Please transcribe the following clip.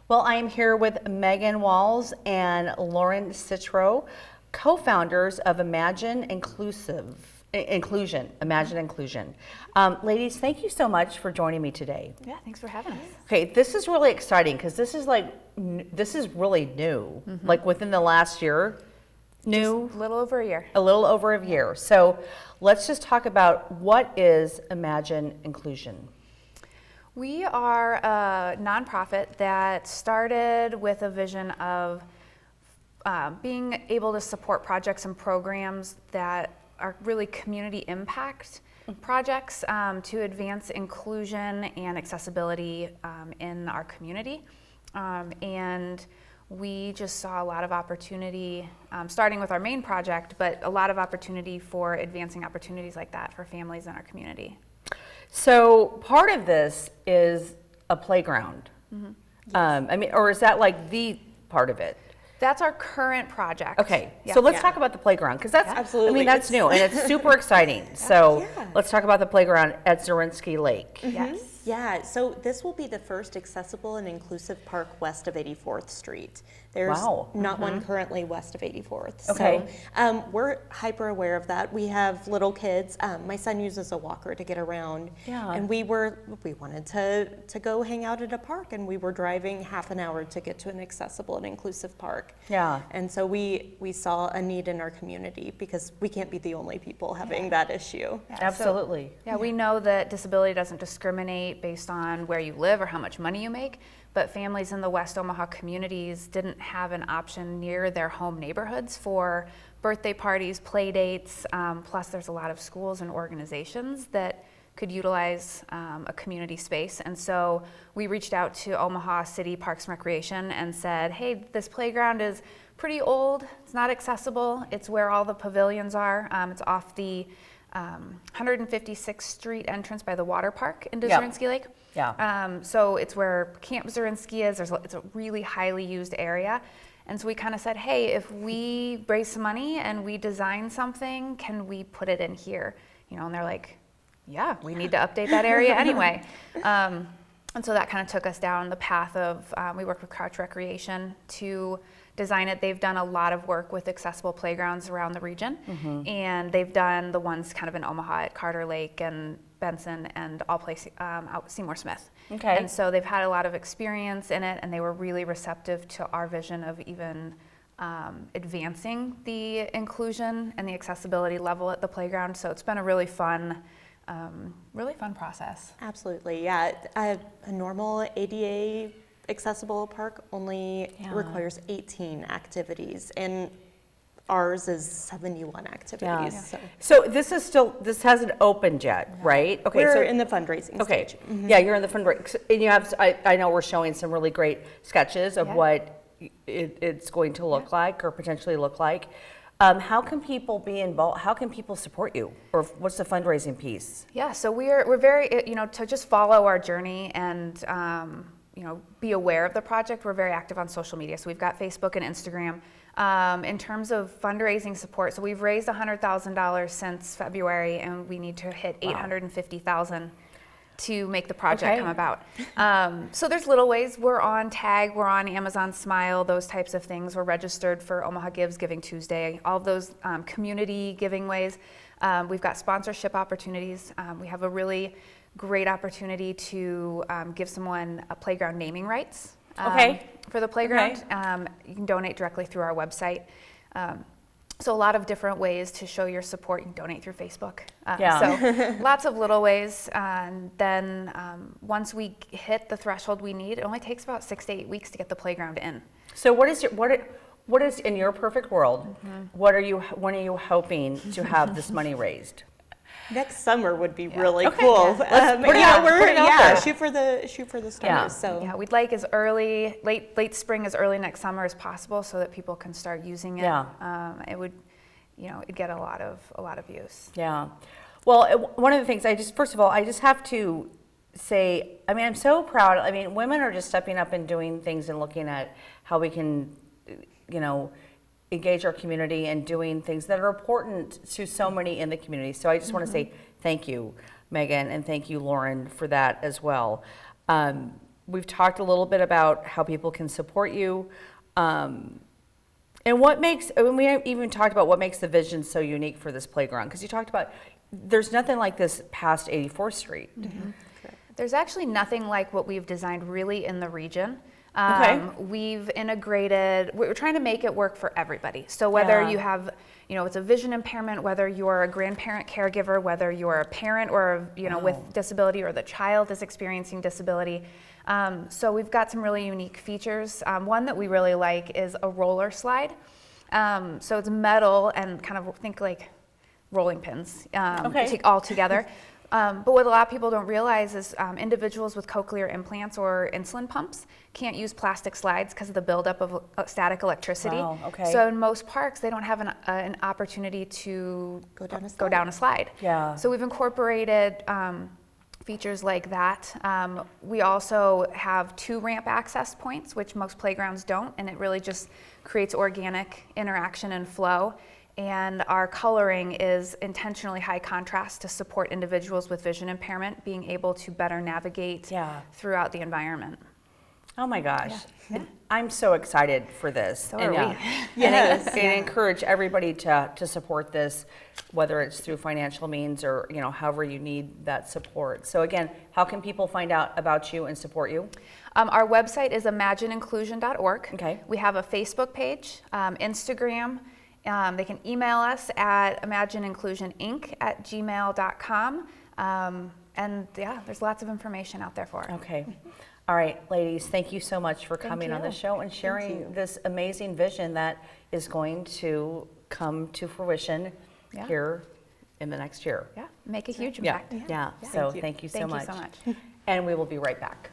Well, I am here with Megan Walls and Lauren Citro, co-founders of Imagine Inclusion. Ladies, thank you so much for joining me today. Yeah, thanks for having us. Okay, this is really exciting because this is really new, like within the last year. New? Just a little over a year. A little over a year. So let's just talk about what is Imagine Inclusion. We are a nonprofit that started with a vision of being able to support projects and programs that are really community impact projects to advance inclusion and accessibility in our community. And we just saw a lot of opportunity, starting with our main project, but a lot of opportunity for advancing opportunities like that for families in our community. So part of this is a playground. Yes. Or is that like the part of it? That's our current project. Okay, Yeah. so let's talk about the playground because that's absolutely. That's new and it's super exciting. So let's talk about the playground at Zorinsky Lake. Yes. Yeah, so this will be the first accessible and inclusive park west of 84th Street. There's not one currently west of 84th. Okay. So we're hyper aware of that. We have little kids. My son uses a walker to get around. Yeah. And we wanted to go hang out at a park, and we were driving half an hour to get to an accessible and inclusive park. Yeah. And so we saw a need in our community because we can't be the only people having that issue. Yeah, Absolutely. So, we know that disability doesn't discriminate based on where you live or how much money you make, but families in the West Omaha communities didn't have an option near their home neighborhoods for birthday parties, play dates, plus there's a lot of schools and organizations that could utilize a community space. And so we reached out to Omaha City Parks and Recreation and said, hey, this playground is pretty old, it's not accessible, it's where all the pavilions are, it's off the 156th Street entrance by the water park into Zorinsky Lake. Yeah. So it's where Camp Zorinsky is. It's a really highly used area. And so we kind of said, hey, if we raise some money and we design something, can we put it in here? And they're like, yeah, we need to update that area anyway. And so that kind of took us down the path of, we worked with Crouch Recreation to design it. They've done a lot of work with accessible playgrounds around the region, and they've done the ones kind of in Omaha at Carter Lake and Benson and all places out Seymour Smith. Okay. And so they've had a lot of experience in it, and they were really receptive to our vision of even advancing the inclusion and the accessibility level at the playground. So it's been a really fun process. Absolutely, yeah. A normal ADA accessible park only requires 18 activities, and ours is 71 activities. Yeah. So this hasn't opened yet, right? Okay, we're in the fundraising stage. Yeah, you're in the fundraising, and you have. I know we're showing some really great sketches of what it's going to look like or potentially look like. How can people be involved? How can people support you? Or what's the fundraising piece? Yeah, so we're very, to just follow our journey and, be aware of the project. We're very active on social media. So we've got Facebook and Instagram. In terms of fundraising support, so we've raised $100,000 since February, and we need to hit $850,000 to make the project come about. So there's little ways. We're on Tag, we're on Amazon Smile, those types of things. We're registered for Omaha Gives Giving Tuesday, all of those community giving ways. We've got sponsorship opportunities. We have a really great opportunity to give someone a playground naming rights for the playground. You can donate directly through our website. So a lot of different ways to show your support. You can donate through Facebook. So lots of little ways. And then once we hit the threshold we need, it only takes about 6 to 8 weeks to get the playground in. So what is in your perfect world? When are you hoping to have this money raised? Next summer would be really cool. Shoot for the stars. Yeah. So we'd like as early, late spring, as early next summer as possible, so that people can start using it. It would, it'd get a lot of use. Yeah. Well, one of the things I just have to say, I'm so proud. Women are just stepping up and doing things and looking at how we can, engage our community and doing things that are important to so many in the community. So I just want to say thank you, Megan, and thank you, Lauren, for that as well. we've talked a little bit about how people can support you. And what makes, and we even talked about what makes the vision so unique for this playground, because you talked about there's nothing like this past 84th Street. Mm-hmm. There's actually nothing like what we've designed really in the region. We've integrated, we're trying to make it work for everybody. So whether you have, it's a vision impairment, whether you're a grandparent caregiver, whether you're a parent or, with disability, or the child is experiencing disability. So we've got some really unique features. One that we really like is a roller slide. So it's metal and kind of think like rolling pins, take all together. But what a lot of people don't realize is individuals with cochlear implants or insulin pumps can't use plastic slides because of the buildup of static electricity. Wow, okay. So in most parks, they don't have an opportunity to go down a slide. Yeah. So we've incorporated features like that. We also have 2 ramp access points, which most playgrounds don't, and it really just creates organic interaction and flow. And our coloring is intentionally high contrast to support individuals with vision impairment being able to better navigate throughout the environment. Oh my gosh. Yeah. I'm so excited for this. So are we. Yes. And encourage everybody to support this, whether it's through financial means or, however you need that support. So again, how can people find out about you and support you? Our website is imagineinclusion.org. Okay. We have a Facebook page, Instagram. They can email us at imagineinclusioninc@gmail.com. And there's lots of information out there for it. Okay. All right, ladies, thank you so much for coming on the show and sharing this amazing vision that is going to come to fruition here in the next year. Yeah, make a huge impact. Yeah. So thank you so much. Thank you so much. And we will be right back.